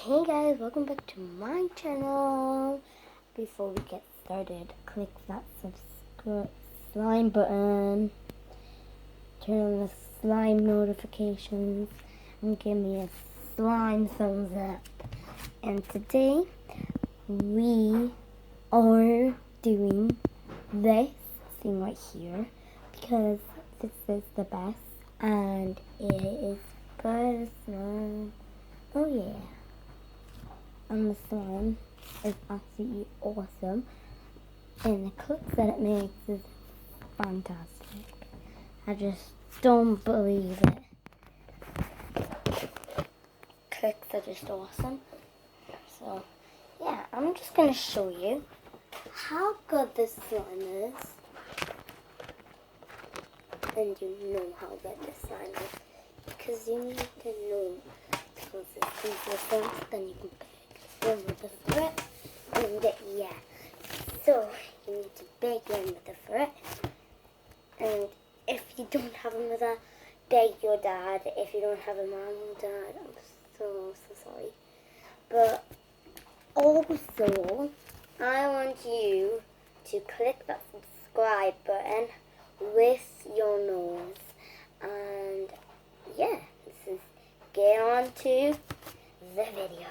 Hey guys, welcome back to my channel. Before we get started, click that subscribe slime button, turn on the slime notifications, and give me a slime thumbs up. And today we are doing this thing right here because this is the best and it is personal. Oh yeah. And the slime is absolutely awesome, and the clicks that it makes is fantastic. I just don't believe it. Clicks are just awesome. So yeah, I'm just gonna show you how good this slime is, and you know how good this slime is because you need to know the consistency of them, then you can with the thread, and yeah, so you need to bake them with the thread, and if you don't have them with that, beg your dad. If you don't have a mom or dad, I'm so sorry. But also, I want you to click that subscribe button with your nose, and yeah, this is get on to the video.